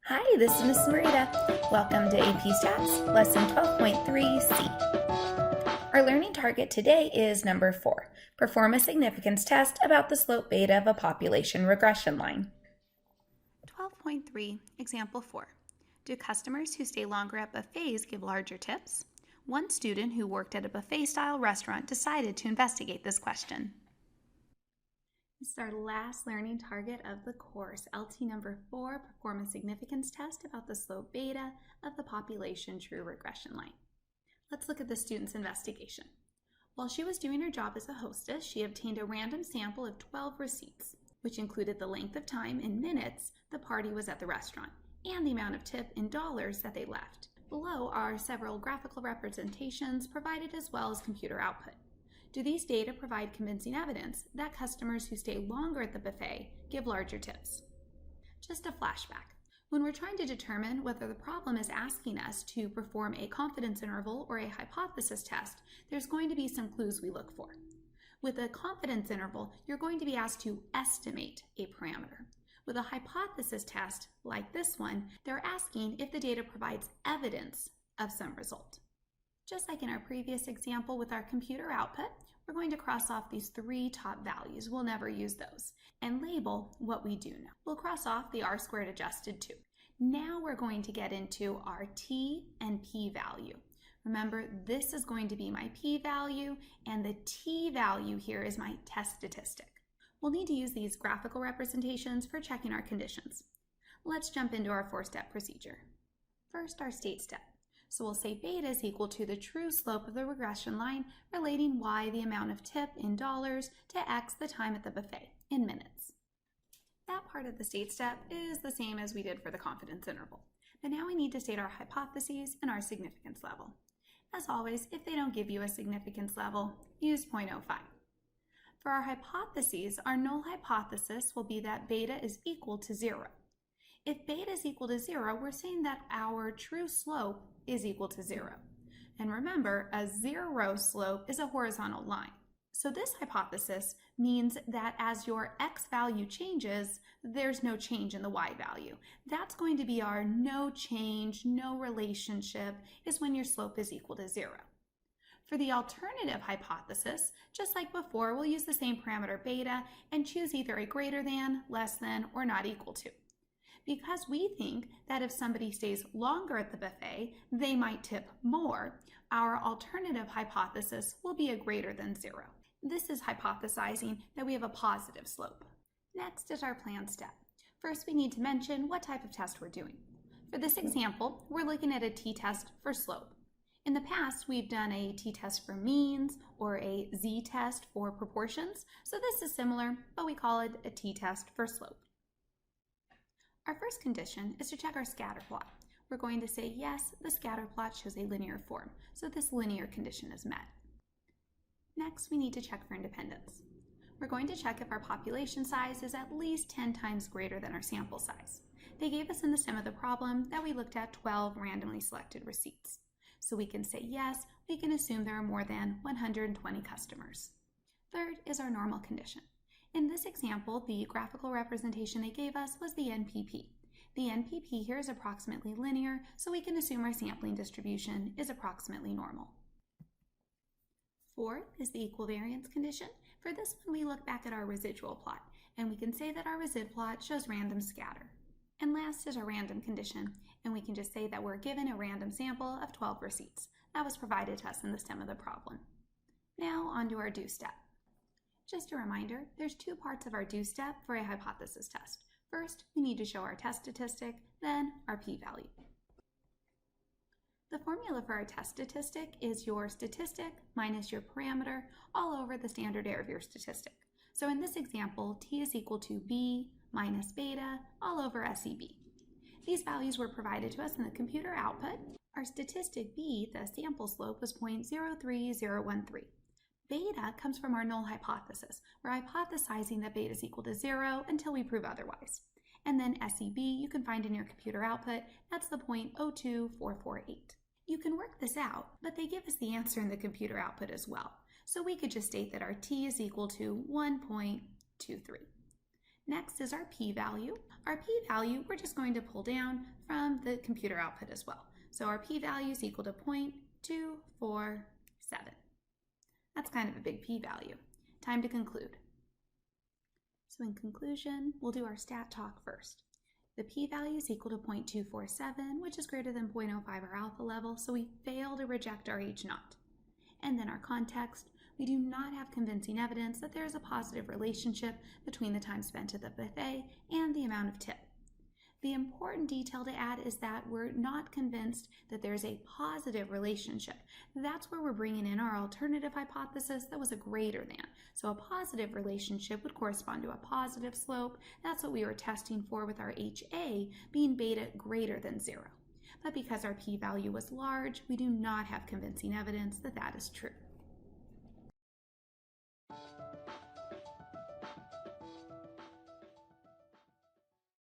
Hi, this is Ms. Marita. Welcome to AP Stats, Lesson 12.3c. Our learning target today is number 4. Perform a significance test about the slope beta of a population regression line. 12.3, Example 4. Do customers who stay longer at buffets give larger tips? One student who worked at a buffet-style restaurant decided to investigate this question. This is our last learning target of the course. LT number 4, perform a significance test about the slope beta of the population true regression line. Let's look at the student's investigation. While she was doing her job as a hostess, she obtained a random sample of 12 receipts, which included the length of time in minutes the party was at the restaurant and the amount of tip in dollars that they left. Below are several graphical representations provided as well as computer output. Do these data provide convincing evidence that customers who stay longer at the buffet give larger tips? Just a flashback. When we're trying to determine whether the problem is asking us to perform a confidence interval or a hypothesis test, there's going to be some clues we look for. With a confidence interval, you're going to be asked to estimate a parameter. With a hypothesis test, like this one, they're asking if the data provides evidence of some result. Just like in our previous example with our computer output, we're going to cross off these 3 top values. We'll never use those. And label what we do know. We'll cross off the r squared adjusted too. Now we're going to get into our t and p value. Remember, this is going to be my p value, and the t value here is my test statistic. We'll need to use these graphical representations for checking our conditions. Let's jump into our 4-step procedure. First, our state step. So we'll say beta is equal to the true slope of the regression line relating y, the amount of tip in dollars, to x, the time at the buffet, in minutes. That part of the state step is the same as we did for the confidence interval. But now we need to state our hypotheses and our significance level. As always, if they don't give you a significance level, use 0.05. For our hypotheses, our null hypothesis will be that beta is equal to 0. If beta is equal to 0, we're saying that our true slope is equal to 0. And remember, a 0 slope is a horizontal line. So this hypothesis means that as your x value changes, there's no change in the y value. That's going to be our no change, no relationship, is when your slope is equal to 0. For the alternative hypothesis, just like before, we'll use the same parameter beta and choose either a greater than, less than, or not equal to. Because we think that if somebody stays longer at the buffet, they might tip more, our alternative hypothesis will be a greater than 0. This is hypothesizing that we have a positive slope. Next is our plan step. First, we need to mention what type of test we're doing. For this example, we're looking at a t-test for slope. In the past, we've done a t-test for means or a z-test for proportions, so this is similar, but we call it a t-test for slope. Our first condition is to check our scatter plot. We're going to say, yes, the scatter plot shows a linear form, so this linear condition is met. Next, we need to check for independence. We're going to check if our population size is at least 10 times greater than our sample size. They gave us in the stem of the problem that we looked at 12 randomly selected receipts. So we can say, yes, we can assume there are more than 120 customers. Third is our normal condition. In this example, the graphical representation they gave us was the NPP. The NPP here is approximately linear, so we can assume our sampling distribution is approximately normal. Fourth is the equivariance condition. For this one, we look back at our residual plot, and we can say that our resid plot shows random scatter. And last is our random condition, and we can just say that we're given a random sample of 12 receipts. That was provided to us in the stem of the problem. Now on to our do step. Just a reminder, there's 2 parts of our do step for a hypothesis test. First, we need to show our test statistic, then our p-value. The formula for our test statistic is your statistic minus your parameter all over the standard error of your statistic. So in this example, t is equal to b minus beta all over SEB. These values were provided to us in the computer output. Our statistic b, the sample slope, was 0.03013. Beta comes from our null hypothesis. We're hypothesizing that beta is equal to 0 until we prove otherwise. And then SEB you can find in your computer output, that's the 0.02448. You can work this out, but they give us the answer in the computer output as well. So we could just state that our t is equal to 1.23. Next is our p-value. Our p-value we're just going to pull down from the computer output as well. So our p-value is equal to 0.247. That's kind of a big p-value. Time to conclude. So in conclusion, we'll do our stat talk first. The p-value is equal to 0.247, which is greater than 0.05 our alpha level, so we fail to reject our H-naught. And then our context, we do not have convincing evidence that there is a positive relationship between the time spent at the buffet and the amount of tip. The important detail to add is that we're not convinced that there's a positive relationship. That's where we're bringing in our alternative hypothesis that was a greater than. So a positive relationship would correspond to a positive slope. That's what we were testing for with our HA being beta greater than 0. But because our p-value was large, we do not have convincing evidence that that is true.